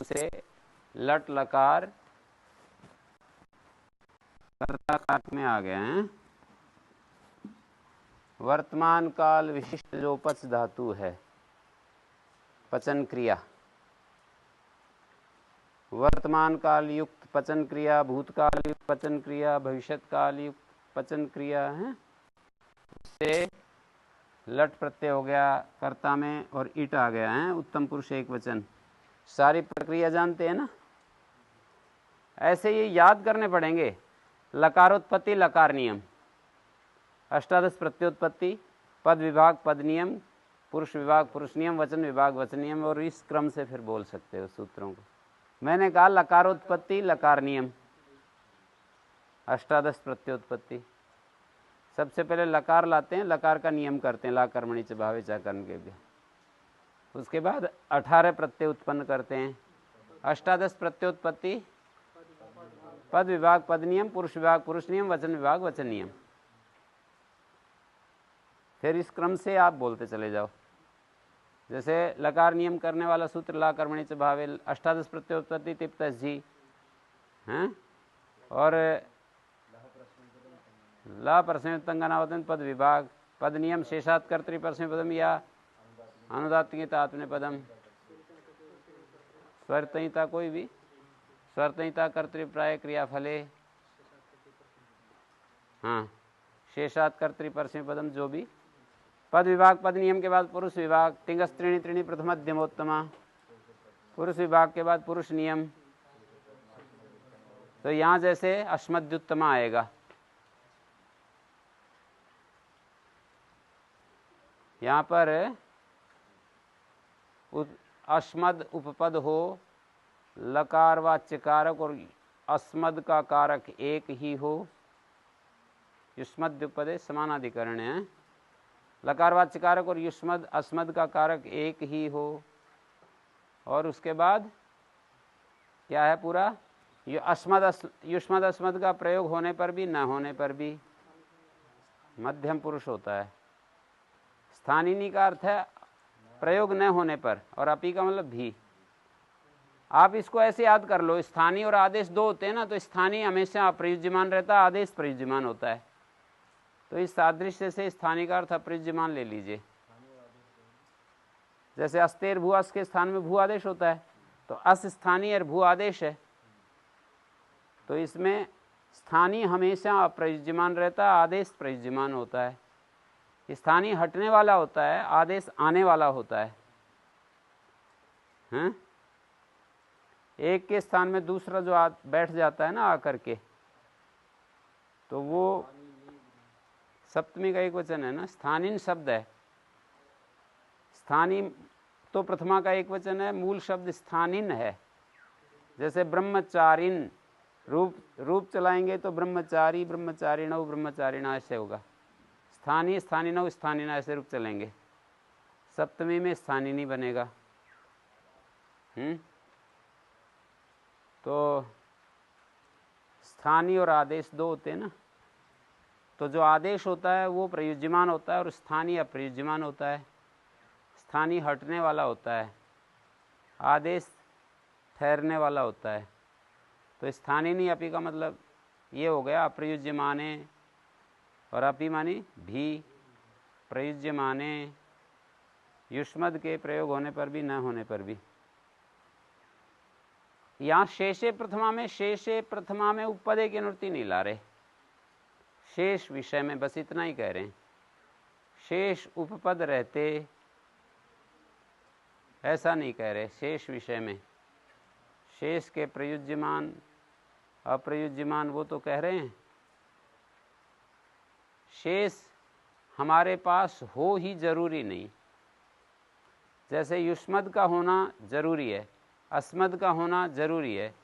से लट लकार कर्ता कारक में आ गए हैं। वर्तमान काल विशिष्ट जो पच धातु है, पचन क्रिया, वर्तमान काल युक्त पचन क्रिया, भूतकाल युक्त पचन क्रिया, भविष्यत काल युक्त पचन क्रिया है, उससे लट प्रत्यय हो गया कर्ता में और ईट आ गया है, उत्तम पुरुष एक वचन। सारी प्रक्रिया जानते हैं ना। ऐसे ये याद करने पड़ेंगे। लकारोत्पत्ति लकार नियम, अष्टादश प्रत्योत्पत्ति, पद विभाग पद नियम, पुरुष विभाग पुरुष नियम, वचन विभाग वचन नियम, और इस क्रम से फिर बोल सकते हो सूत्रों को। मैंने कहा लकारोत्पत्ति लकार नियम, अष्टादश प्रत्योत्पत्ति। सबसे पहले लकार लाते हैं, लकार का नियम करते हैं, ला कर्मणि च भावे चा कर्म के भी। उसके बाद 18 प्रत्यय उत्पन्न करते हैं। अष्टादश प्रत्योत्पत्ति, पद विभाग पद नियम, पुरुष विभाग पुरुष नियम, वचन विभाग वचन नियम। फिर इस क्रम से आप बोलते चले जाओ। जैसे लकार नियम करने वाला सूत्र ला कर्मणि च भावे, अष्टादश प्रत्योत्पत्ति तिप्तस जी हैं, और ला परस्मैतंगनावतन पद विभाग पद नियम, शेषात् कर्तृ परस्मैपदम या अनुदात्तंगिता आत्मनेपदम, स्वरतंहिता कोई भी, स्वरतंहिता कर्तृप्राय क्रियाफले, हाँ, शेषात् कर्तृ परस्मैपदम, जो भी। पद विभाग पद नियम के बाद पुरुष विभाग, तिंगस त्रीणि त्रीणि प्रथम मध्यमोत्तमा, पुरुष विभाग के बाद पुरुष नियम। तो यहाँ जैसे अस्मद्युत्तमा आएगा, यहाँ पर अस्मद उपपद हो, लकार वाच्य कारक और अस्मद का कारक एक ही हो, युष्मद उपपदे समानाधिकरण है। लकार वाच्य कारक और युष्मद अस्मद का कारक एक ही हो, और उसके बाद क्या है पूरा, युष्मद अस्मद का प्रयोग होने पर भी न होने पर भी मध्यम पुरुष होता है। स्थानीनी का अर्थ है प्रयोग न होने पर, और अपी का मतलब भी। आप इसको ऐसे याद कर लो, स्थानीय और आदेश दो होते हैं ना, तो स्थानीय हमेशा अप्रयुज्यमान रहता है, आदेश प्रयुज्यमान होता है। तो इस सादृश्य से स्थानीय का अर्थ अप्रयुज्यमान ले लीजिए। जैसे अस्तेर भू, अस के स्थान में भू आदेश होता है, तो अस स्थानीय और भू आदेश है, तो इसमें स्थानीय हमेशा अप्रयुज्यमान रहता है, आदेश प्रयुज्यमान होता है। स्थानीय हटने वाला होता है, आदेश आने वाला होता है। हैं? एक के स्थान में दूसरा जो बैठ जाता है ना आकर के, तो वो सप्तमी का एक वचन है ना, स्थानीन शब्द है। स्थानीय तो प्रथमा का एक वचन है, मूल शब्द स्थानीन है। जैसे ब्रह्मचारिन, रूप चलाएंगे तो ब्रह्मचारी ब्रह्मचारिणौ ब्रह्मचारिणा ऐसे होगा। स्थानीय स्थानीनौ स्थानीना ऐसे रूप चलेंगे। सप्तमी में स्थानीनी बनेगा। तो स्थानीय और आदेश दो होते हैं ना, तो जो आदेश होता है वो प्रयुज्यमान होता है और स्थानीय अप्रयुज्यमान होता है। स्थानीय हटने वाला होता है, आदेश ठहरने वाला होता है। तो स्थानीय अपी का मतलब ये हो गया, अप्रयुज्य माने, और अपी मानी भी, प्रयुज्य माने, युष्मद के प्रयोग होने पर भी न होने पर भी। यहाँ शेषे प्रथमा में उपपदे की अनुवृत्ति नहीं ला रहे, शेष विषय में बस इतना ही कह रहे हैं। शेष उपपद रहते ऐसा नहीं कह रहे, शेष विषय में शेष के प्रयुज्यमान अप्रयुज्यमान वो तो कह रहे हैं। शेष हमारे पास हो ही जरूरी नहीं। जैसे युष्मद का होना जरूरी है, अस्मद का होना जरूरी है,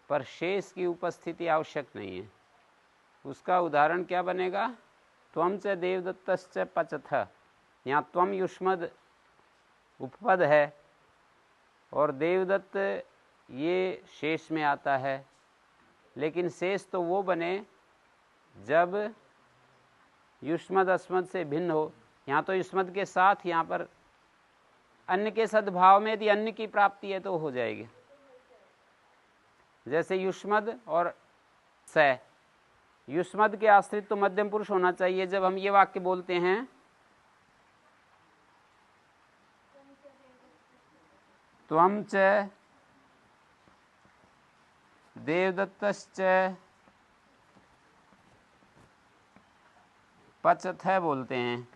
पर शेष की उपस्थिति आवश्यक नहीं है। उसका उदाहरण क्या बनेगा, त्वम च देवदत्तश्च पचथ। यहाँ त्वम युष्मद उपपद है और देवदत्त ये शेष में आता है, लेकिन शेष तो वो बने जब युष्मद अस्मद से भिन्न हो। यहाँ तो युष्मद के साथ, यहाँ पर अन्य के सद्भाव में यदि अन्य की प्राप्ति है तो हो जाएगी। जैसे युष्मद और स, युष्मद के आश्रित तो मध्यम पुरुष होना चाहिए। जब हम ये वाक्य बोलते हैं त्वं च देवदत्तश्च पचथ बोलते हैं।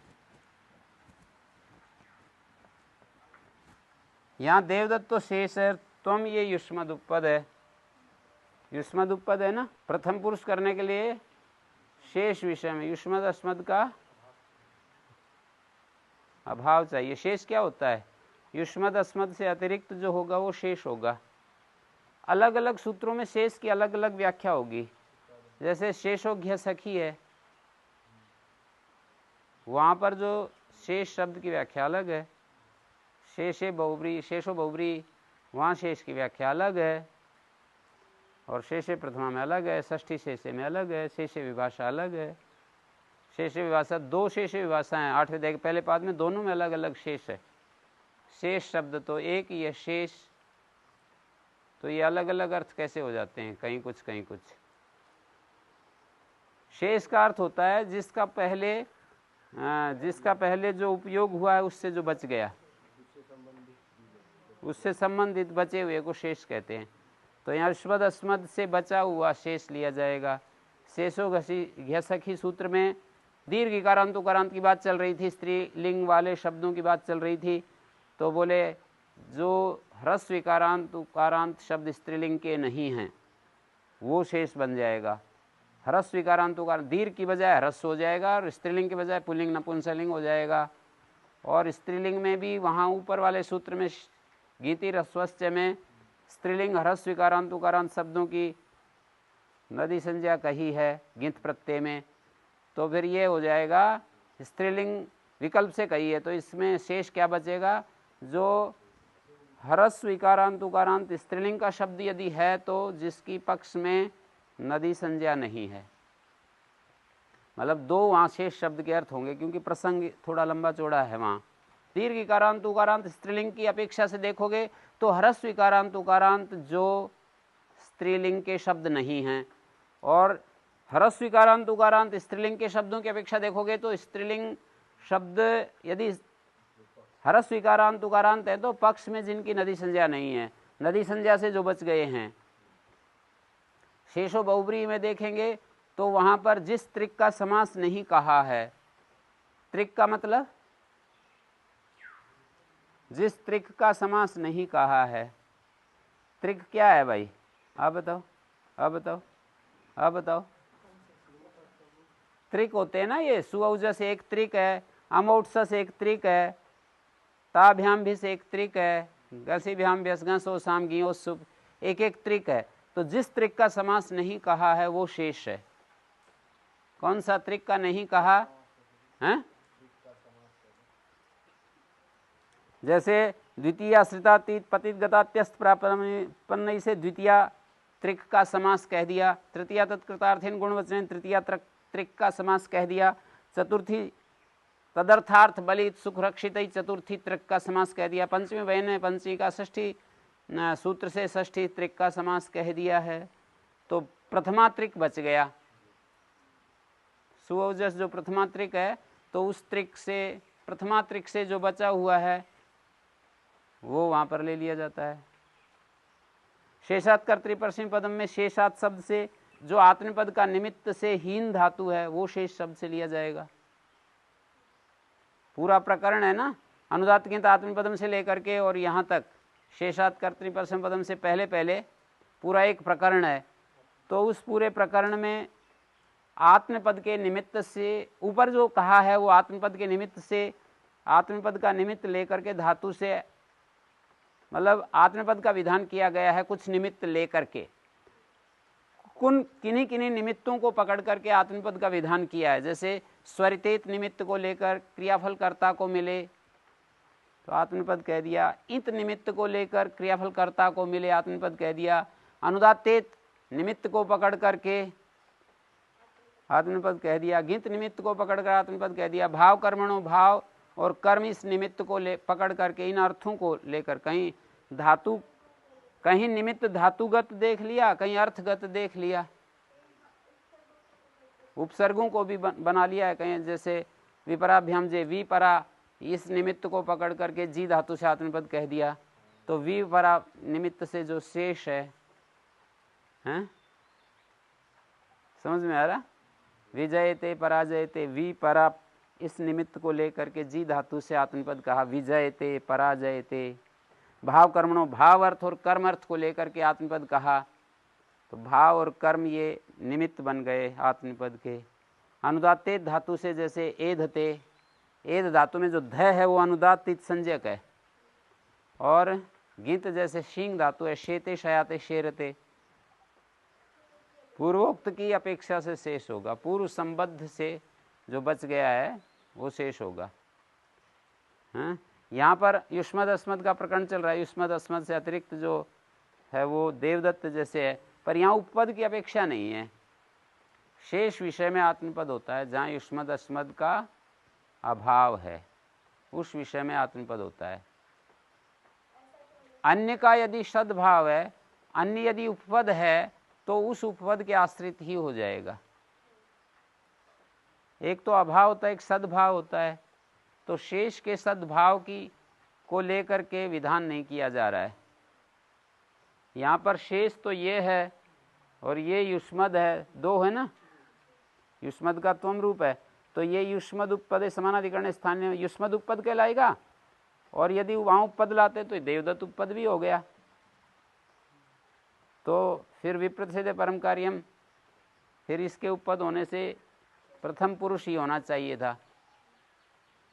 यहाँ देवदत्त तो शेष है, त्वं ये युष्मद उपपद है, युष्मद उपपद है ना। प्रथम पुरुष करने के लिए शेष विषय में युष्मद अस्मद का अभाव चाहिए। शेष क्या होता है? युष्मद अस्मद से अतिरिक्त जो होगा वो शेष होगा। अलग अलग सूत्रों में शेष की अलग अलग व्याख्या होगी। जैसे शेषोघ्य सखी है, वहाँ पर जो शेष शब्द की व्याख्या अलग है। शेषे बहुब्री, शेषो बहुब्री, वहाँ शेष की व्याख्या अलग है। और शेषे प्रथमा में अलग है, षष्ठी शेषे में अलग है, शेषे विभाषा अलग है। शेषे विभाषा, दो शेषे विभाषा हैं 8वें अध्याय के पहले पाद में, दोनों में अलग अलग शेष है। शेष शब्द तो एक ही है, शेष। तो ये अलग अलग अर्थ कैसे हो जाते हैं, कहीं कुछ कहीं कुछ। शेष का अर्थ होता है जिसका पहले जो उपयोग हुआ है उससे जो बच गया, उससे संबंधित बचे हुए को शेष कहते हैं। तो यहाँ युष्मद अस्मद से बचा हुआ शेष लिया जाएगा। शेषो घसखी सूत्र में दीर्घ इकारांत उकारांत की बात चल रही थी, स्त्रीलिंग वाले शब्दों की बात चल रही थी। तो बोले जो ह्रस्व इकारांत उकारांत शब्द स्त्रीलिंग के नहीं हैं वो शेष बन जाएगा। ह्रस्व इकारांत उकारांत, दीर्घ की बजाय ह्रस्व हो जाएगा और स्त्रीलिंग के बजाय पुल्लिंग नपुंसकलिंग हो जाएगा। और स्त्रीलिंग में भी वहाँ ऊपर वाले सूत्र में गीति रस्वश्च में स्त्रीलिंग ह्रस्व इकारांत उकारांत शब्दों की नदी संज्ञा कही है गिंत प्रत्यय में। तो फिर ये हो जाएगा स्त्रीलिंग विकल्प से कही है, तो इसमें शेष क्या बचेगा? जो ह्रस्व इकारांत उकारांत स्त्रीलिंग का शब्द यदि है तो जिसकी पक्ष में नदी संज्ञा नहीं है, मतलब दो वहाँ शेष शब्द के अर्थ होंगे, क्योंकि प्रसंग थोड़ा लंबा चौड़ा है वहाँ। दीर्घ इकारांत उकारांत स्त्रीलिंग की अपेक्षा से देखोगे तो ह्रस्व इकारांत उकारांत जो स्त्रीलिंग के शब्द नहीं हैं, और ह्रस्व इकारांत उकारांत स्त्रीलिंग के शब्दों की अपेक्षा देखोगे तो स्त्रीलिंग शब्द यदि ह्रस्व इकारांत उकारांत है तो पक्ष में जिनकी नदी संज्ञा नहीं है, नदी संज्ञा से जो बच गए हैं। शेषो बहुब्री में देखेंगे तो वहाँ पर जिस त्रिक का समास नहीं कहा है, त्रिक का मतलब जिस त्रिक का समास नहीं कहा है, त्रिक क्या है भाई? आप बताओ, आप बताओ, आप बताओ। त्रिक होते हैं ना ये, सुऔज से एक त्रिक है, अमौट्स से एक त्रिक है, ताभ्याम भी से एक त्रिक है, गसीभ्याम व्यस्गो साम गियो सुप, एक एक त्रिक है। तो जिस त्रिक का समास नहीं कहा है वो शेष है। कौन सा त्रिक का नहीं कहा है? जैसे द्वितीय श्रितातीत पतित गतात्यस्त प्रापन्न से द्वितीय त्रिक का समास कह दिया, तृतीया तत्कृतार्थीन गुणवचन तृतीया त्रिक का समास कह दिया, चतुर्थी तदर्थार्थ बलित सुख रक्षित चतुर्थी त्रिक का समास कह दिया, पंचमी बहन पंचमी का षष्ठी सूत्र से षष्ठी त्रिक का समास कह दिया है। तो प्रथमा त्रिक बच गया, सुऔजस जो प्रथमा त्रिक है, तो उस त्रिक से प्रथमा त्रिक से जो बचा हुआ है वो वहाँ पर ले लिया जाता है। शेषात कर्तृपरस्मै पदम में शेषात शब्द से जो आत्मपद का निमित्त से हीन धातु है वो शेष शब्द से लिया जाएगा। पूरा प्रकरण है ना, अनुदात्त किंत आत्मपदम से लेकर के और यहाँ तक शेषात कर्तृपरस्मै पदम से पहले पहले पूरा एक प्रकरण है। तो उस पूरे प्रकरण में आत्मपद के निमित्त से ऊपर जो कहा है वो आत्मपद के निमित्त से, आत्मपद का निमित्त लेकर के धातु से, मतलब आत्मपद का विधान किया गया है कुछ निमित्त लेकर के, किन्हीं किन्हीं निमित्तों को पकड़ करके आत्मपद का विधान किया है। जैसे स्वरितेत निमित्त को लेकर क्रियाफल कर्ता को मिले तो आत्मपद कह दिया, इत निमित्त को लेकर क्रियाफल कर्ता को मिले आत्मपद कह दिया, अनुदात्तेत निमित्त को पकड़ करके आत्मपद कह दिया, गिंत निमित्त को पकड़ कर आत्मपद कह दिया, भाव कर्मणों भाव और कर्म इस निमित्त को पकड़ करके इन अर्थों को लेकर, कहीं धातु कहीं निमित्त धातुगत देख लिया, कहीं अर्थगत देख लिया, उपसर्गों को भी बना लिया है कहीं, जैसे विपराभ्याम जे विपरा, इस निमित्त को पकड़ करके जी धातु से आत्मपद कह दिया, तो विपरा निमित्त से जो शेष है, हैं? समझ में आ रहा? विजयते पराजयते, विपरा इस निमित्त को लेकर के जी धातु से आत्मपद कहा, विजयते पराजयते। भाव कर्मणों, भाव अर्थ और कर्म अर्थ को लेकर के आत्मपद कहा, तो भाव और कर्म ये निमित्त बन गए आत्मपद के। अनुदात्ते धातु से जैसे एधते, एध धातु में जो ध है वो अनुदात्त संज्ञक है, और गित जैसे शींग धातु है, शेते शयाते शेरते, पूर्वोक्त की अपेक्षा से शेष होगा, पूर्व संबद्ध से जो बच गया है वो शेष होगा। हाँ, यहाँ पर युष्मद अस्मद का प्रकरण चल रहा है, युष्मद अस्मद से अतिरिक्त जो है वो देवदत्त जैसे है, पर यहाँ उपपद की अपेक्षा नहीं है। शेष विषय में आत्मपद होता है, जहाँ युष्मद अस्मद का अभाव है उस विषय में आत्मपद होता है। अन्य का यदि सद्भाव है, अन्य यदि उपपद है, तो उस उपपद के आश्रित ही हो जाएगा। एक तो अभाव होता है, एक सद्भाव होता है, तो शेष के सद्भाव की को लेकर के विधान नहीं किया जा रहा है। यहाँ पर शेष तो ये है और ये युष्मद है, दो है ना, युष्मद का त्वम रूप है, तो ये युष्मद उपपद समानाधिकरण स्थानीय युष्मद उपपद कहलाएगा, और यदि वहाँ उपपद लाते तो देवदत्त उपपद भी हो गया। तो फिर विप्रतिषेधे परम कार्यम, फिर इसके उपपद होने से प्रथम पुरुष ही होना चाहिए था,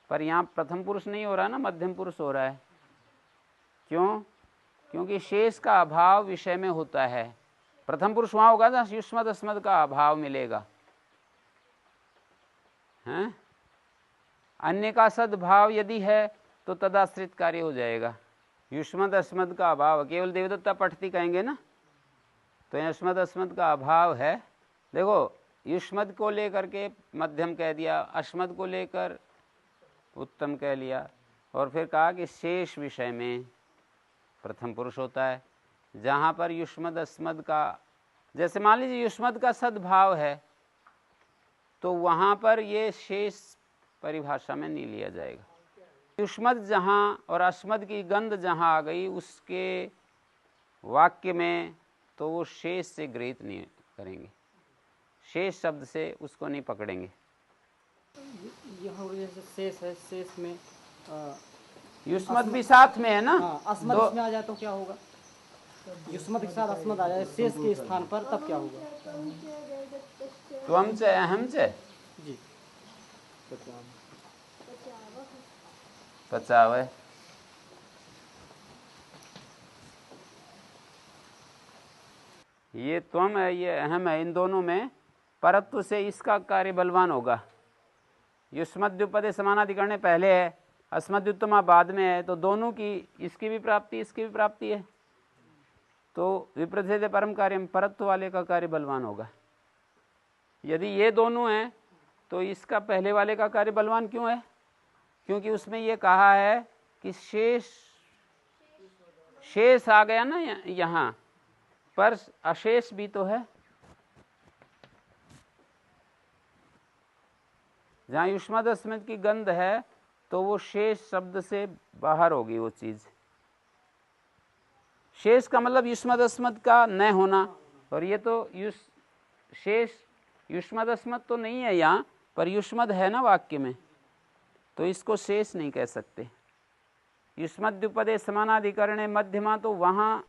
पर यहाँ प्रथम पुरुष नहीं हो रहा ना, मध्यम पुरुष हो रहा है। क्यों? क्योंकि शेष का अभाव विषय में होता है। प्रथम पुरुष वहाँ होगा जहाँ युष्मद अस्मद का अभाव मिलेगा, हैं? अन्य का सद्भाव यदि है तो तदाश्रित कार्य हो जाएगा। युष्मद अस्मद का अभाव, केवल देवदत्ता पठती कहेंगे ना, तो युष्मद अस्मद का अभाव है। देखो, युष्मद को लेकर के मध्यम कह दिया, अस्मद को लेकर उत्तम कह लिया, और फिर कहा कि शेष विषय में प्रथम पुरुष होता है। जहाँ पर युष्मद अस्मद का, जैसे मान लीजिए युष्मद का सद्भाव है, तो वहाँ पर ये शेष परिभाषा में नहीं लिया जाएगा। युष्मद जहाँ और अस्मद की गंध जहाँ आ गई उसके वाक्य में, तो वो शेष से गृहीत नहीं करेंगे, शेष शब्द से उसको नहीं पकड़ेंगे। यहाँ जैसे शेष है, शेष में युष्मद भी साथ में है ना, अस्मद इसमें आ जाए तो क्या होगा? युष्मद के साथ अस्मद आ जाए शेष के स्थान पर, तब क्या होगा? त्वम च अहम च जी, पचावे। ये त्वम है, ये अहम है, इन दोनों में परत्व से इसका कार्य बलवान होगा। युष्मद्युपदे समानाधिकरण पहले है, अस्मद्युत्तमा बाद में है, तो दोनों की, इसकी भी प्राप्ति इसकी भी प्राप्ति है, तो विप्रतिषेधे परम कार्यम, परत्व वाले का कार्य बलवान होगा। यदि ये दोनों हैं तो इसका पहले वाले का कार्य बलवान क्यों है? क्योंकि उसमें ये कहा है कि शेष आ गया ना यहाँ पर, अशेष भी तो है। जहाँ युष्मद अस्मद की गंध है तो वो शेष शब्द से बाहर होगी वो चीज। शेष का मतलब युष्मद अस्मद का न होना, और ये तो शेष युष्मद अस्मद तो नहीं है यहाँ, पर युष्मद है ना वाक्य में, तो इसको शेष नहीं कह सकते। युष्मद्युपदे समानाधिकरणे मध्यमा, तो वहाँ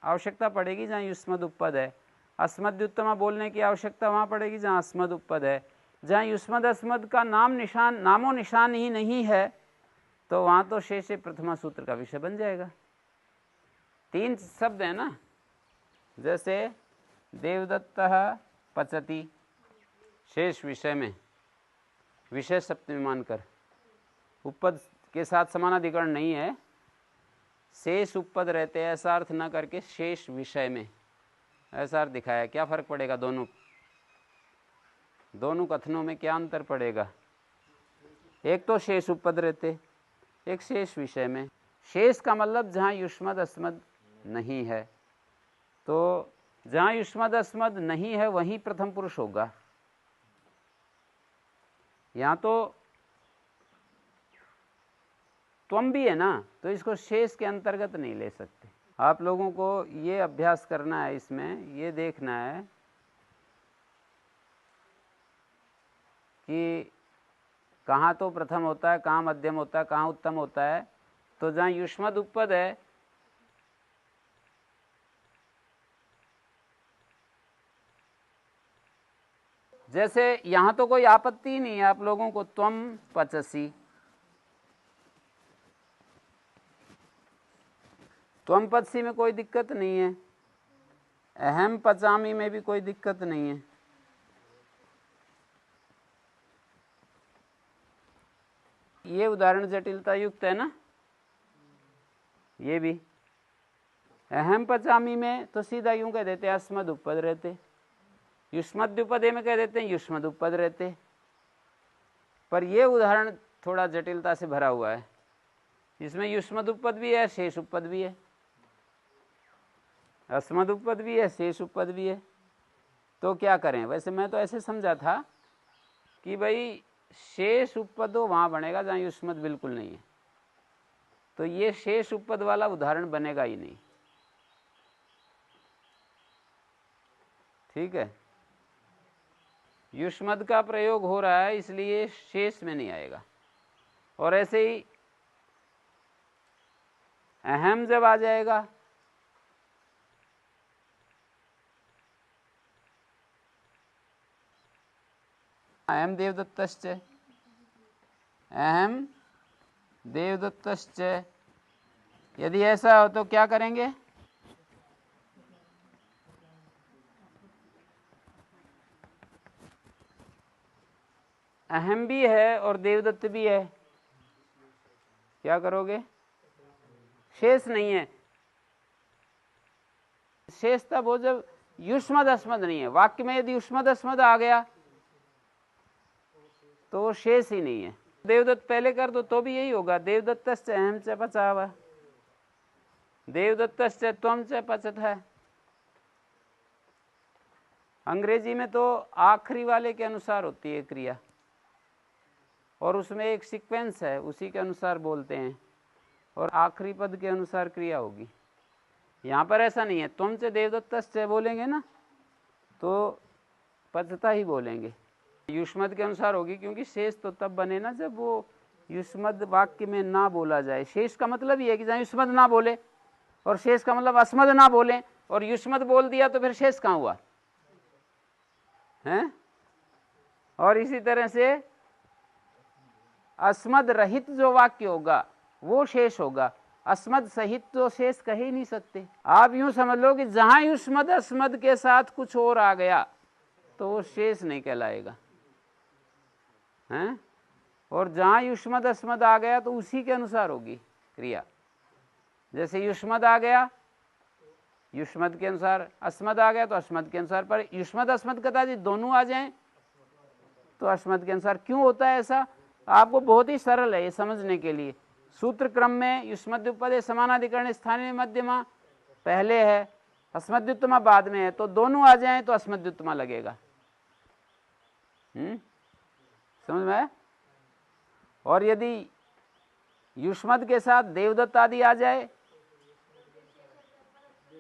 आवश्यकता पड़ेगी जहाँ युष्मद उपपद है। अस्मद्युत्तमा बोलने की आवश्यकता वहाँ पड़ेगी जहाँ अस्मद उपपद है। जहाँ युष्मद अस्मद का नामो निशान ही नहीं है, तो वहाँ तो शेष प्रथमा सूत्र का विषय बन जाएगा। तीन शब्द है ना, जैसे देवदत्तः पचति, शेष विषय में विषय सप्तमी मानकर, उपपद के साथ समानाधिकरण नहीं है, शेष उपपद रहते हैं, ऐसा अर्थ न करके शेष विषय में ऐसा अर्थ दिखाया। क्या फर्क पड़ेगा? दोनों कथनों में क्या अंतर पड़ेगा? एक तो शेष उपपद रहते, एक शेष विषय में। शेष का मतलब जहाँ युष्मद अस्मद नहीं है। तो जहाँ युष्मद अस्मद नहीं है वहीं प्रथम पुरुष होगा। यहाँ तो त्वम भी है ना, तो इसको शेष के अंतर्गत नहीं ले सकते। आप लोगों को ये अभ्यास करना है, इसमें ये देखना है कि कहाँ तो प्रथम होता है, कहाँ मध्यम होता है, कहाँ उत्तम होता है। तो जहाँ युष्मद उपपद है, जैसे यहाँ तो कोई आपत्ति नहीं है आप लोगों को, त्वम पचसी, त्वम पचसी में कोई दिक्कत नहीं है, अहम पचामी में भी कोई दिक्कत नहीं है। ये उदाहरण जटिलता युक्त है ना। ये भी अहम पचामी में तो सीधा यूं कह देते अस्मद उपपद रहते, युष्मद उपपदे में कह देते हैं युष्मद उपपद रहते। पर ये उदाहरण थोड़ा जटिलता से भरा हुआ है, इसमें युष्मद उपपद भी है, शेष उपपद भी है, अस्मद उपपद भी है, शेष उपपद भी है। तो क्या करें? वैसे मैं तो ऐसे समझा था कि भाई शेष उपपद वहाँ बनेगा जहाँ युष्मद बिल्कुल नहीं है, तो ये शेष उपपद वाला उदाहरण बनेगा ही नहीं। ठीक है, युष्मद का प्रयोग हो रहा है इसलिए शेष में नहीं आएगा। और ऐसे ही अहम जब आ जाएगा, अहम देवदत्तश्च, अहम देवदत्तश्च, यदि ऐसा हो तो क्या करेंगे? अहम भी है और देवदत्त भी है, क्या करोगे? शेष नहीं है। शेष तब हो जब युष्मद अस्मद नहीं है। वाक्य में यदि युष्मद अस्मद आ गया तो वो शेष ही नहीं है। देवदत्त पहले कर दो तो भी यही होगा, देवदत्तश्च अहम च पचाव, देवदत्तश्च त्वम च पचत है। अंग्रेजी में तो आखिरी वाले के अनुसार होती है क्रिया, और उसमें एक सीक्वेंस है, उसी के अनुसार बोलते हैं, और आखिरी पद के अनुसार क्रिया होगी। यहाँ पर ऐसा नहीं है, तुम से देवदत्तश्च बोलेंगे ना तो पचता ही बोलेंगे, युष्मद के अनुसार होगी, क्योंकि शेष तो तब बने ना जब वो युष्मद वाक्य में ना बोला जाए। शेष का मतलब ये है कि जहाँ युष्मद ना बोले, और शेष का मतलब अस्मद ना बोले, और युष्मद बोल दिया तो फिर शेष कहाँ हुआ है? और इसी तरह से अस्मद रहित जो वाक्य होगा वो शेष होगा, अस्मद सहित तो शेष कह ही नहीं सकते। आप यूं समझ लो कि जहां युष्मद अस्मद के साथ कुछ और आ गया तो वो शेष नहीं कहलाएगा, हैं? और जहां युष्मद अस्मद आ गया तो उसी के अनुसार होगी क्रिया। जैसे युष्मद आ गया, युष्मद के अनुसार, अस्मद आ गया तो अस्मद के अनुसार। पर युष्मद अस्मद कदाचित दोनों आ जाएं तो अस्मद के अनुसार। क्यों होता है ऐसा? आपको बहुत ही सरल है ये समझने के लिए। सूत्र क्रम में युष्मद्युपपदे समानाधिकरण स्थानीय मध्यमा पहले है, अस्मद्युत्तमा बाद में है, तो दोनों आ जाएं तो अस्मद्युत्तमा लगेगा। समझ में आया? और यदि युष्मद के साथ देवदत्त आदि आ जाए,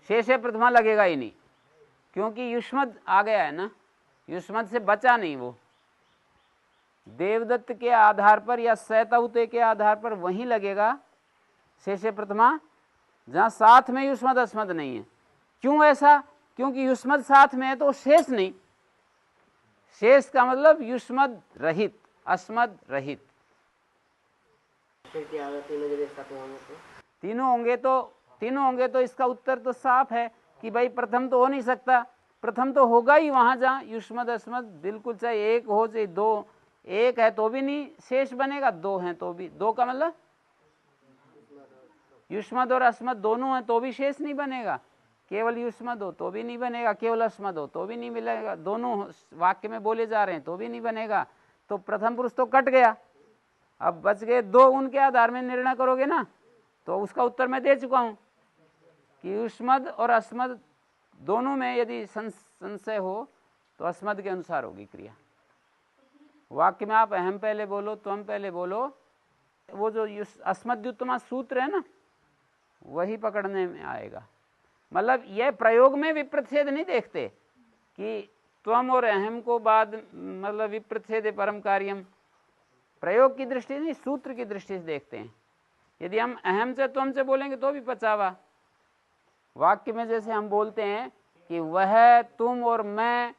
शेष प्रथमा लगेगा ही नहीं, क्योंकि युष्मद आ गया है ना, युष्मद से बचा नहीं वो। देवदत्त के आधार पर या सैतौते के आधार पर वहीं लगेगा शेष प्रथमा जहां साथ में युष्मद अस्मद नहीं है। क्यों ऐसा? क्योंकि युष्मद साथ में है तो शेष नहीं। शेष का मतलब युष्मद रहित, अस्मद रहित। फिर क्या होगा? तीनों जब एक साथ होंगे तो तीनों होंगे तो इसका उत्तर तो साफ है कि भाई प्रथम तो हो नहीं सकता। प्रथम तो होगा ही वहां जहां युष्मद अस्मद बिल्कुल, चाहे एक हो चाहे दो, एक है तो भी नहीं शेष बनेगा, दो हैं तो भी। दो का मतलब युष्मद और अस्मद दोनों हैं तो भी शेष नहीं बनेगा। केवल युष्मद हो तो भी नहीं बनेगा, केवल अस्मद हो तो भी नहीं मिलेगा, दोनों वाक्य में बोले जा रहे हैं तो भी नहीं बनेगा। तो प्रथम पुरुष तो कट गया, अब बच गए दो। उनके आधार में निर्णय करोगे ना, तो उसका उत्तर मैं दे चुका हूं कि युष्मद और अस्मद दोनों में यदि संशय हो तो अस्मद के अनुसार होगी क्रिया। वाक्य में आप अहम पहले बोलो, त्वम पहले बोलो, वो जो अस्मद्युत्तमा सूत्र है ना, वही पकड़ने में आएगा। मतलब यह प्रयोग में विप्रच्छेद नहीं देखते कि त्वम और अहम को बाद मतलब विप्रच्छेद परम कार्यम, प्रयोग की दृष्टि नहीं, सूत्र की दृष्टि से देखते हैं। यदि हम अहम से त्वम से बोलेंगे तो भी पचावा। वाक्य में जैसे हम बोलते हैं कि वह, तुम और मैं,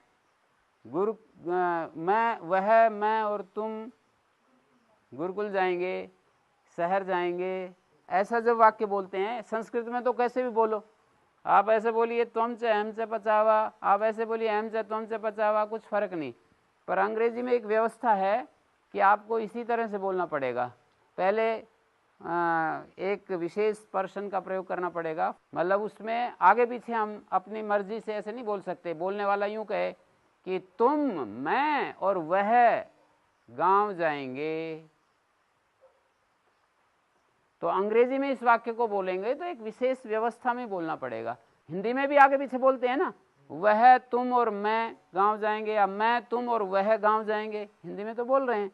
मैं और तुम गुरुकुल जाएंगे, शहर जाएंगे, ऐसा जब वाक्य बोलते हैं, संस्कृत में तो कैसे भी बोलो, आप ऐसे बोलिए त्वम से अहम से पचावा, आप ऐसे बोलिए अहम से त्वम से पचावा, कुछ फर्क नहीं। पर अंग्रेजी में एक व्यवस्था है कि आपको इसी तरह से बोलना पड़ेगा। पहले एक विशेष पर्सन का प्रयोग करना पड़ेगा, मतलब उसमें आगे पीछे हम अपनी मर्जी से ऐसे नहीं बोल सकते। बोलने वाला यूं कहे कि तुम, मैं और वह गांव जाएंगे, तो अंग्रेजी में इस वाक्य को बोलेंगे तो एक विशेष व्यवस्था में बोलना पड़ेगा। हिंदी में भी आगे पीछे बोलते हैं ना, वह, तुम और मैं गांव जाएंगे, या मैं, तुम और वह गांव जाएंगे, हिंदी में तो बोल रहे हैं।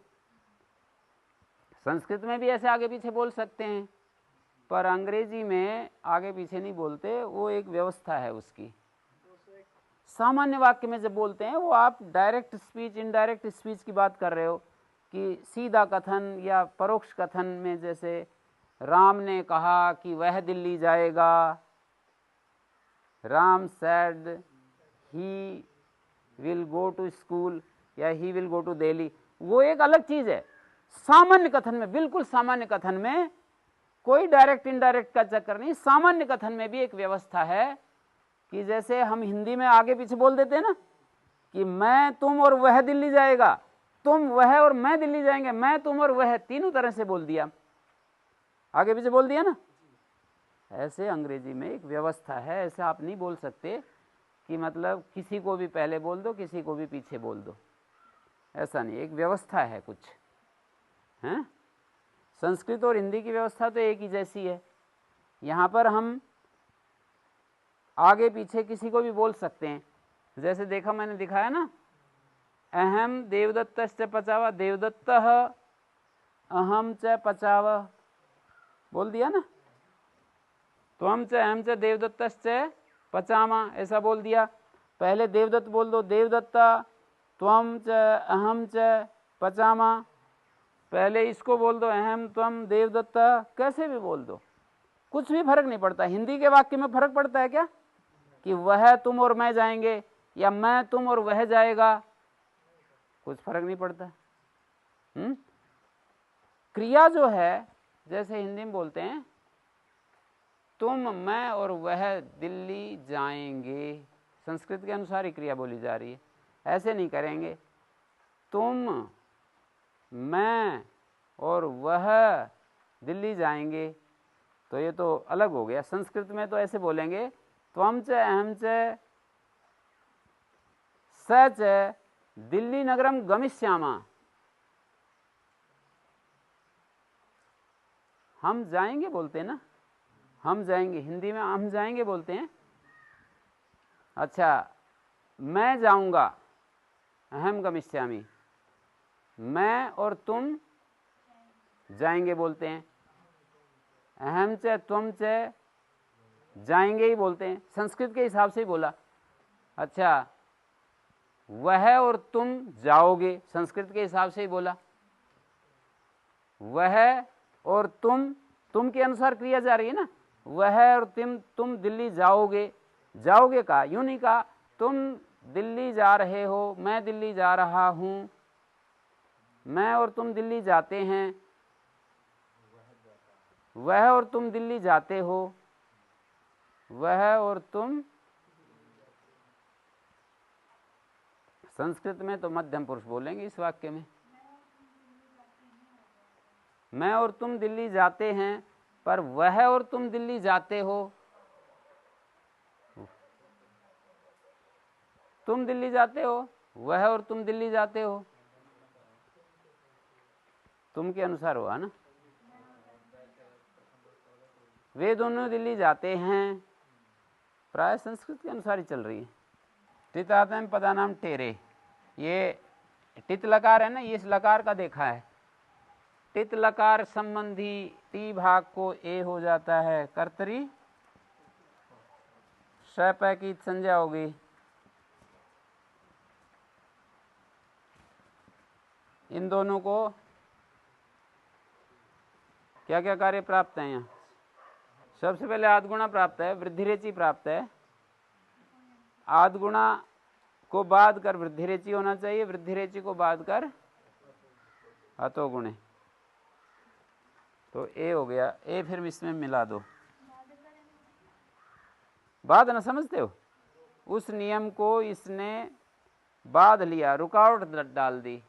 संस्कृत में भी ऐसे आगे पीछे बोल सकते हैं, पर अंग्रेजी में आगे पीछे नहीं बोलते, वो एक व्यवस्था है उसकी। सामान्य वाक्य में जब बोलते हैं, वो आप डायरेक्ट स्पीच, इनडायरेक्ट स्पीच की बात कर रहे हो कि सीधा कथन या परोक्ष कथन में, जैसे राम ने कहा कि वह दिल्ली जाएगा, Ram said he will go to school या he will go to Delhi, वो एक अलग चीज है। सामान्य कथन में, बिल्कुल सामान्य कथन में कोई डायरेक्ट इनडायरेक्ट का चक्कर नहीं। सामान्य कथन में भी एक व्यवस्था है कि जैसे हम हिंदी में आगे पीछे बोल देते हैं ना कि मैं, तुम और वह दिल्ली जाएगा, तुम, वह और मैं दिल्ली जाएंगे, मैं, तुम और वह तीनों तरह से बोल दिया, आगे पीछे बोल दिया ना। ऐसे अंग्रेजी में एक व्यवस्था है, ऐसे आप नहीं बोल सकते कि मतलब किसी को भी पहले बोल दो, किसी को भी पीछे बोल दो, ऐसा नहीं, एक व्यवस्था है कुछ है। संस्कृत और हिंदी की व्यवस्था तो एक ही जैसी है। यहाँ पर हम आगे पीछे किसी को भी बोल सकते हैं। जैसे देखा, मैंने दिखाया ना, अहम देवदत्तश्च पचावा, देवदत्तः अहम च पचावा, बोल दिया ना। त्वम च अहम च देवदत्तश्च पचामा, ऐसा बोल दिया। पहले देवदत्त बोल दो, देवदत्ता, त्वम च अहम च पचामा, पहले इसको बोल दो, अहम त्वम देवदत्ता, कैसे भी बोल दो, कुछ भी फर्क नहीं पड़ता। हिंदी के वाक्य में फर्क पड़ता है क्या कि वह, तुम और मैं जाएंगे, या मैं, तुम और वह जाएगा, कुछ फर्क नहीं पड़ता। क्रिया जो है, जैसे हिंदी में बोलते हैं तुम, मैं और वह दिल्ली जाएंगे, संस्कृत के अनुसार ही क्रिया बोली जा रही है। ऐसे नहीं करेंगे तुम, मैं और वह दिल्ली जाएंगे, तो ये तो अलग हो गया। संस्कृत में तो ऐसे बोलेंगे, त्वम च अहम च स च दिल्ली नगरम गमिष्यामा, हम जाएंगे बोलते हैं ना, हम जाएंगे, हिंदी में हम जाएंगे बोलते हैं। अच्छा, मैं जाऊंगा, अहम गमिष्यामि, मैं और तुम जाएंगे बोलते हैं, अहम च त्वम च जाएंगे ही बोलते हैं, संस्कृत के हिसाब से ही बोला। अच्छा, वह और तुम जाओगे, संस्कृत के हिसाब से ही बोला। वह और तुम के अनुसार क्रिया जा रही है ना, वह और तुम दिल्ली जाओगे, जाओगे कहा, यूं नहीं कहा तुम दिल्ली जा रहे हो, मैं दिल्ली जा रहा हूं, मैं और तुम दिल्ली जाते हैं, वह और तुम दिल्ली जाते हो, वह और तुम। संस्कृत में तो मध्यम पुरुष बोलेंगे इस वाक्य में, मैं और तुम दिल्ली जाते हैं, पर वह और तुम दिल्ली जाते हो, तुम दिल्ली जाते हो, वह और तुम दिल्ली जाते हो, तुम के अनुसार हुआ ना। वे दोनों दिल्ली जाते हैं, प्राय संस्कृत के अनुसार ही चल रही है। टितातम पदानाम टेरे, ये टित लकार है ना, ये इस लकार का देखा है। टित लकार संबंधी टी भाग को ए हो जाता है, कर्तरी शपै की संज्ञा होगी। इन दोनों को क्या क्या कार्य प्राप्त है यहाँ? सबसे पहले आदगुणा प्राप्त है, वृद्धिरेचि प्राप्त है। आदगुणा को बाद कर वृद्धिरेचि होना चाहिए, वृद्धिरेचि को बाद कर अतोगुणे, तो ए हो गया। ए फिर इसमें मिला दो, बाद ना समझते हो, उस नियम को इसने बाध लिया, रुकावट डाल दी।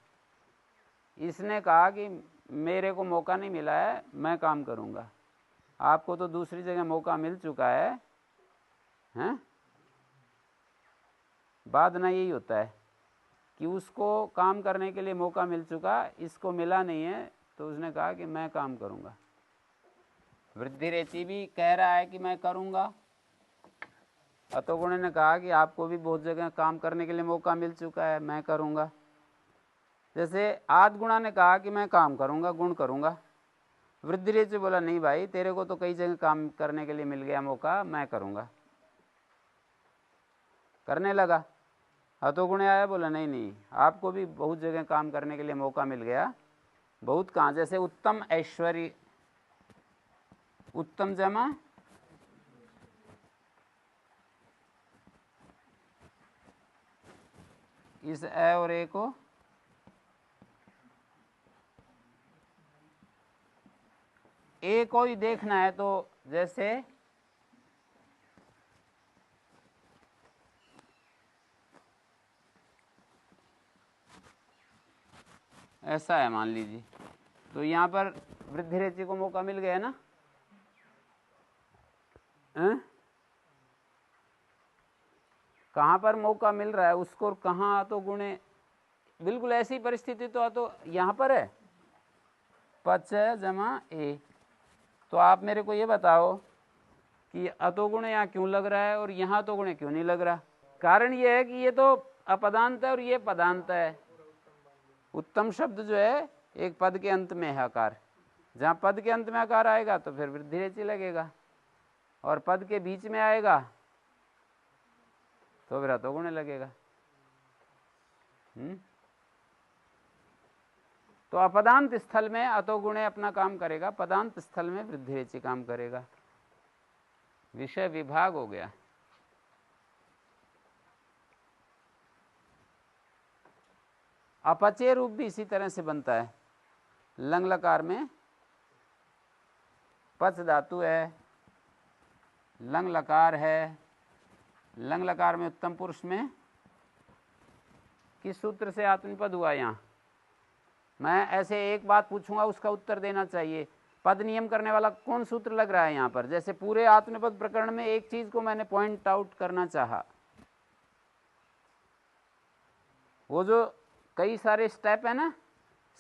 इसने कहा कि मेरे को मौका नहीं मिला है, मैं काम करूंगा। आपको तो दूसरी जगह मौका मिल चुका है, हैं? बाद ना यही होता है कि उसको काम करने के लिए मौका मिल चुका, इसको मिला नहीं है, तो उसने कहा कि मैं काम करूंगा। वृद्धिरेचि भी कह रहा है कि मैं करूंगा, अतोगुण ने कहा कि आपको भी बहुत जगह काम करने के लिए मौका मिल चुका है, मैं करूंगा। जैसे आदगुणा ने कहा कि मैं काम करूंगा, गुण करूंगा। वृद्धिरेचि बोला नहीं भाई, तेरे को तो कई जगह काम करने के लिए मिल गया मौका, मैं करूंगा, करने लगा। अतोगुण आया, बोला नहीं नहीं, आपको भी बहुत जगह काम करने के लिए मौका मिल गया। बहुत कहाँ, जैसे उत्तम ऐश्वर्य, उत्तम जमा इस ए और ए को ए को ही देखना है, तो जैसे ऐसा है मान लीजिए, तो यहाँ पर वृद्धिरेचि को मौका मिल गया ना, कहाँ पर मौका मिल रहा है उसको, कहाँ तो गुणे, बिल्कुल ऐसी परिस्थिति तो यहाँ पर है, पच जमा ए। तो आप मेरे को ये बताओ कि अतोगुण यहाँ क्यों लग रहा है और यहाँ अतोगुण क्यों नहीं लग रहा? कारण ये है कि ये तो अपदांत है और ये पदांत है। उत्तम शब्द जो है एक पद के अंत में है आकार, जहाँ पद के अंत में आकार आएगा तो फिर वृद्धिरेचि लगेगा, और पद के बीच में आएगा तो फिर अतोगुण लगेगा। तो अपदांत स्थल में अतोगुणे अपना काम करेगा, पदांत स्थल में वृद्धिरेचि काम करेगा। विषय विभाग हो गया। अपचय रूप भी इसी तरह से बनता है। लंग लकार में पच धातु है, लंग लकार है, लंग लकार में उत्तम पुरुष में किस सूत्र से आत्मनिपद हुआ? यहाँ मैं ऐसे एक बात पूछूंगा, उसका उत्तर देना चाहिए। पद नियम करने वाला कौन सूत्र लग रहा है यहाँ पर? जैसे पूरे आत्मनिपद प्रकरण में एक चीज को मैंने पॉइंट आउट करना चाहा, वो जो कई सारे स्टेप है ना,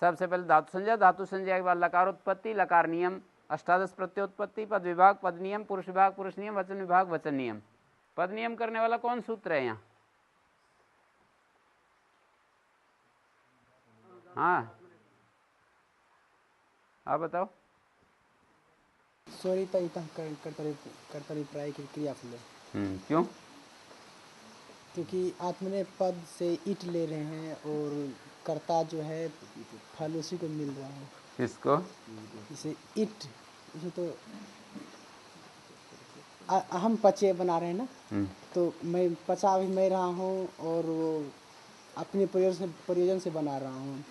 सबसे पहले धातु संज्ञा, धातु संज्ञा के बाद लकारोत्पत्ति, लकार नियम, अष्टादश प्रत्योत्पत्ति, पद विभाग पद नियम, पुरुष विभाग पुरुष नियम, वचन विभाग वचन नियम। पद नियम करने वाला कौन सूत्र है यहाँ? हाँ, आप बताओ। स्वरिता इतः कर्तरिप्राय की क्रियाफल है। क्यों? क्योंकि आत्मने पद से ईट ले रहे हैं और कर्ता जो है फल उसी को मिल रहा है। किसको? इसे ईट, इसे तो हम पचे बना रहे हैं ना, तो मैं पचा भी मैं रहा हूँ और वो अपने प्रयोजन से बना रहा हूँ।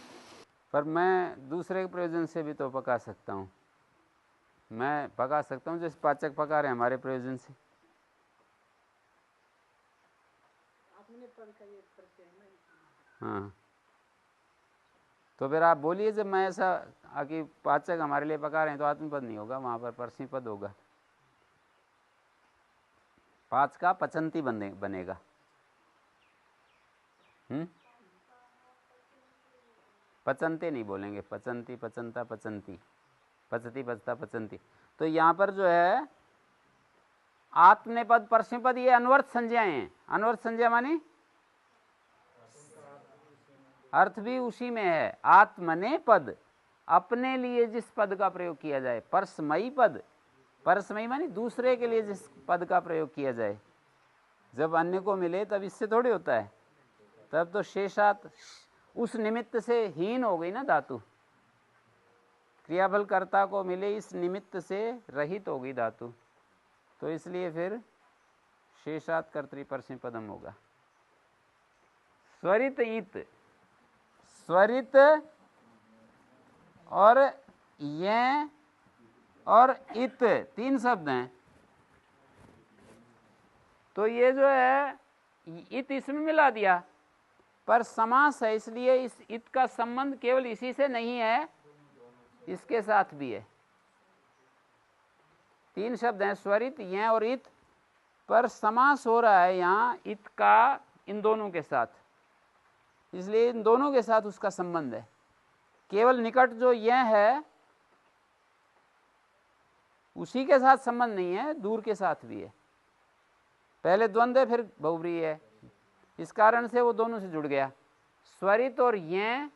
पर मैं दूसरे के प्रयोजन से भी तो पका सकता हूँ। मैं पका सकता हूँ जैसे पाचक पका रहे हैं हमारे प्रयोजन से। हाँ, तो फिर आप बोलिए, जब मैं ऐसा कि पाचक हमारे लिए पका रहे हैं तो आत्मपद नहीं होगा, वहाँ पर परसी पद होगा। पाँच का पचंती बनेगा। पचंते नहीं बोलेंगे, पचंती पचंता पचंती, पचती पचता पचंती। तो यहाँ पर जो है आत्मनेपद, परस्मैपद ये अनवर्थ संज्ञाएं हैं। अनवर्थ संज्ञा मानी अर्थ भी उसी में है। आत्मनेपद, अपने लिए जिस पद का प्रयोग किया जाए। परस्मयी पद, परस्मयी मानी दूसरे के लिए जिस पद का प्रयोग किया जाए। जब अन्य को मिले तब इससे थोड़ी होता है, तब तो शेषात उस निमित्त से हीन हो गई ना धातु। क्रियाफल कर्ता को मिले इस निमित्त से रहित हो गई धातु, तो इसलिए फिर शेषात कर्तृपरस्मैपदम होगा। स्वरित इत, स्वरित और ये और इत तीन शब्द हैं। तो ये जो है इत इसमें मिला दिया, पर समास है, इसलिए इस इत का संबंध केवल इसी से नहीं है, इसके साथ भी है। तीन शब्द हैं, स्वरित, ये और इत, पर समास हो रहा है यहाँ इत का इन दोनों के साथ, इसलिए इन दोनों के साथ उसका संबंध है। केवल निकट जो यह है उसी के साथ संबंध नहीं है, दूर के साथ भी है। पहले द्वंद्व है, फिर बहुव्रीहि है, इस कारण से वो दोनों से जुड़ गया। स्वरित और ये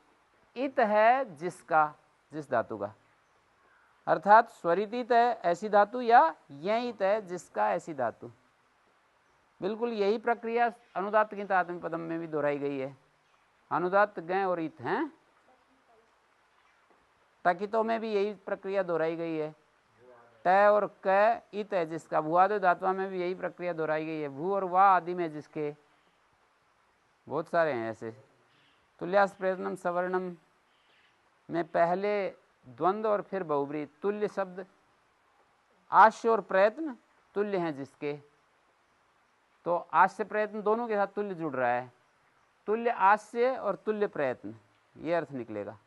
इत है जिसका, जिस धातु का, अर्थात स्वरित है ऐसी धातु या ये इत है जिसका ऐसी धातु। बिल्कुल यही प्रक्रिया अनुदात्त किंत आत्मनेपदम में भी दोहराई गई है। अनुदात्त गय और इत हैं, टकितों में भी यही प्रक्रिया दोहराई गई है। ट और क इत है जिसका, भूआदि धातुओं में भी यही प्रक्रिया दोहराई गई है। भू और वा आदि में जिसके, बहुत सारे हैं ऐसे। तुल्यास प्रयत्नम सवर्णम में पहले द्वंद्व और फिर बहुव्रीहि। तुल्य शब्द आश्य और प्रयत्न तुल्य हैं जिसके, तो आश्य प्रयत्न दोनों के साथ तुल्य जुड़ रहा है। तुल्य आश्य और तुल्य प्रयत्न, ये अर्थ निकलेगा।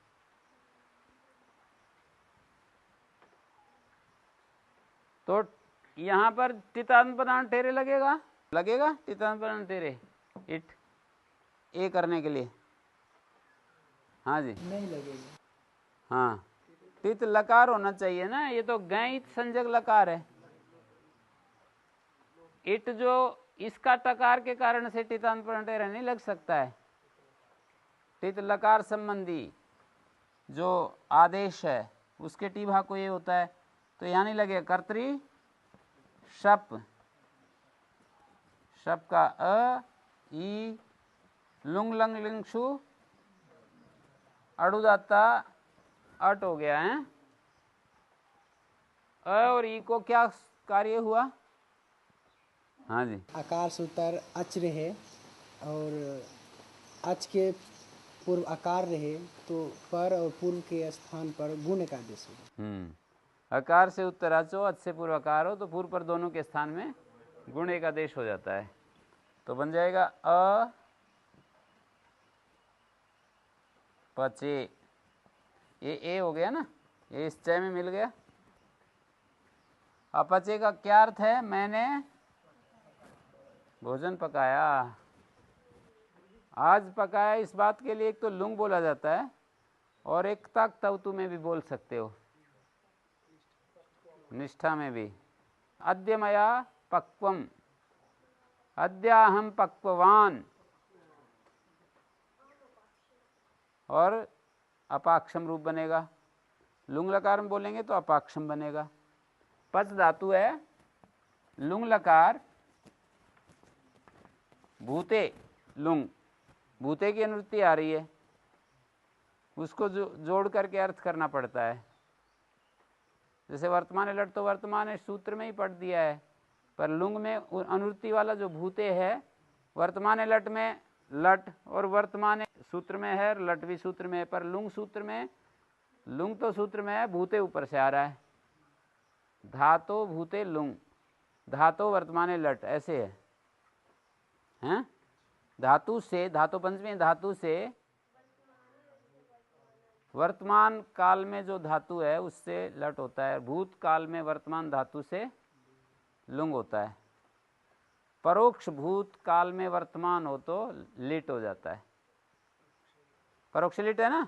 तो यहाँ पर टितांतपदान टेरे लगेगा, लगेगा टितांतपदान टेरे इट ए करने के लिए। हाँ जी, नहीं लगेगा। हाँ, टित लकार होना चाहिए ना, ये तो गैत संजक लकार है। इट जो इसका टकार के कारण से टितांतपदान टेरे नहीं लग सकता है। टित लकार संबंधी जो आदेश है उसके टीभा को ये होता है, तो यहाँ नहीं लगेगा। कर्तरी शप, शप का अ ई लुंग लंग लिंगशु अड़ुदाता अट हो गया है। अ और ई को क्या कार्य हुआ? हाँ जी, आकार सूत्र अच रहे और अच के पूर्व आकार रहे तो पर और पूर्व के स्थान पर गुण का आदेश होगा। अकार से उत्तर अचो, अच से पूर्व आकार हो तो पूर्व पर दोनों के स्थान में गुण एक आदेश हो जाता है, तो बन जाएगा अ पचे। ये ए हो गया ना, ये इस चय में मिल गया। अपचे का क्या अर्थ है? मैंने भोजन पकाया, आज पकाया। इस बात के लिए एक तो लुंग बोला जाता है और एक तक तवतु में भी बोल सकते हो, निष्ठा में भी। अद्य मया पक्वम, अद्याहम पक्ववान, और अपाक्षम रूप बनेगा। लुंग लकार में बोलेंगे तो अपाक्षम बनेगा। पच धातु है, लुंग लकार भूते लुंग, भूते की अनुवृत्ति आ रही है, उसको जोड़ करके अर्थ करना पड़ता है। जैसे वर्तमान लट तो वर्तमान सूत्र में ही पढ़ दिया है, पर लुंग में अनुवृत्ति वाला जो भूते है, वर्तमान लट में लट और वर्तमान सूत्र में है, लट भी सूत्र में है, पर लुंग सूत्र में, लुंग तो सूत्र में है, भूते ऊपर से आ रहा है। धातो भूते लुंग, धातो वर्तमान लट, ऐसे है हैं? धातु से, धातु पंचमी धातु से वर्तमान काल में जो धातु है उससे लट होता है, भूत काल में वर्तमान धातु से लुंग होता है। परोक्ष भूत काल में वर्तमान हो तो लिट हो जाता है। परोक्ष लिट है ना,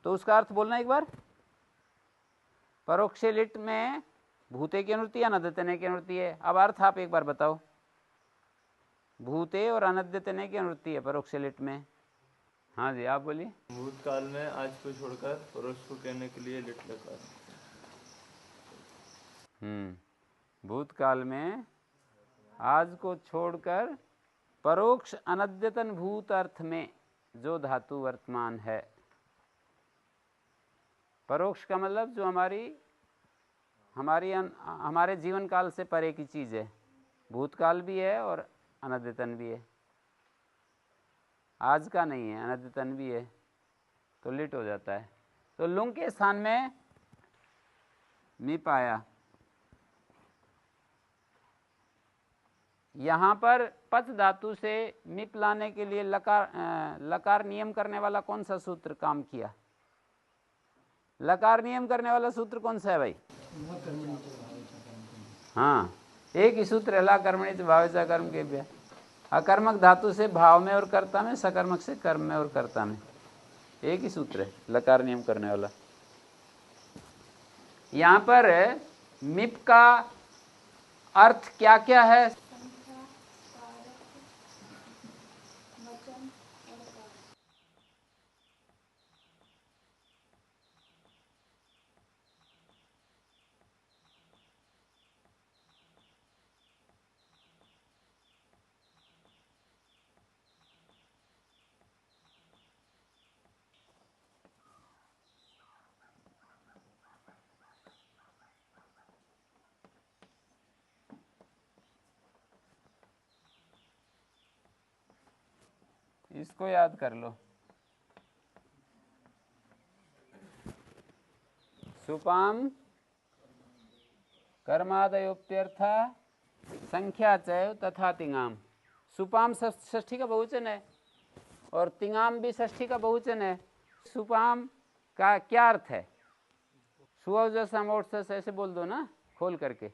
तो उसका अर्थ बोलना एक बार। परोक्ष लिट में भूते की अनुवृत्ति है, अनद्यतने की अनुवृत्ति है। अब अर्थ आप एक बार बताओ। भूते और अनद्यतने की अनुवृत्ति है परोक्ष लिट में। हाँ जी, आप बोलिए। भूतकाल में आज को छोड़कर परोक्ष को कहने के लिए लिट लगा। भूतकाल में आज को छोड़कर परोक्ष अनद्यतन भूत अर्थ में जो धातु वर्तमान है। परोक्ष का मतलब जो हमारे जीवन काल से परे की चीज़ है। भूतकाल भी है और अनद्यतन भी है, आज का नहीं है, अनद्यतन भी है, तो लिट हो जाता है। तो लुंग के स्थान में मिप आया। यहाँ पर पच धातु से मिप लाने के लिए लकार नियम करने वाला कौन सा सूत्र काम किया? लकार नियम करने वाला सूत्र कौन सा है भाई? हाँ, एक ही सूत्र है, ला कर्मणि च भावे च कर्म केभ्यः। अकर्मक धातु से भाव में और कर्ता में, सकर्मक से कर्म में और कर्ता में, एक ही सूत्र है लकार नियम करने वाला। यहाँ पर मिप का अर्थ क्या क्या है? इसको याद कर लो। सुपाम कर्मादयोप्यर्था संख्या चैव तथा तिंगाम। सुपाम षष्ठी का बहुवचन है और तिंगाम भी षष्ठी का बहुवचन है। सुपाम का क्या अर्थ है? सुअवजस अमोट्सस ऐसे बोल दो ना खोल करके।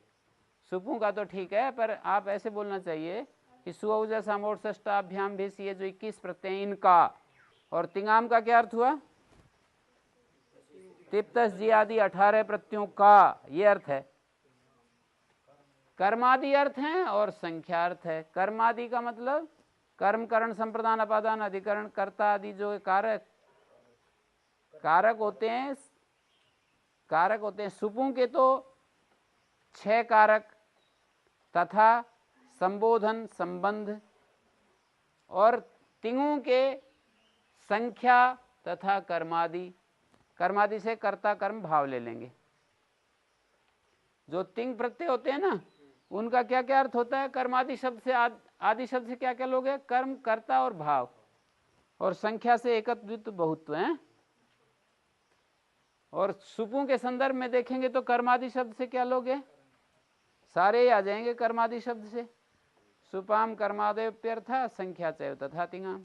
सुपू का तो ठीक है, पर आप ऐसे बोलना चाहिए कि सुअवजस अमोट्सष्टाभ्याम भी ये जो 21 प्रत्यय इनका। और तिंगाम का क्या अर्थ हुआ? तिप्तस जी आदि 18 प्रत्ययों का, ये अर्थ है। कर्मादि अर्थ हैं और संख्यार्थ है। कर्मादि का मतलब कर्म, करण, संप्रदान, अपादान, अधिकरण, कर्ता आदि जो कारक होते हैं। सुपू के तो 6 कारक तथा संबोधन, संबंध, और तिंगों के संख्या तथा कर्मादि। कर्मादि से कर्ता कर्म भाव ले लेंगे। जो तिंग प्रत्यय होते हैं ना, उनका क्या क्या अर्थ होता है? कर्मादि शब्द से आदि शब्द से क्या क्या लोग हैं? कर्म, कर्ता और भाव, और संख्या से एकत्व द्वित्व बहुत्व है। और सुपू के संदर्भ में देखेंगे तो कर्मादि शब्द से क्या लोग हैं? सारे ही आ जाएंगे कर्मादि शब्द से। सुपाम कर्मादयोप्यर्था संख्या चैव तथा तिंगाम।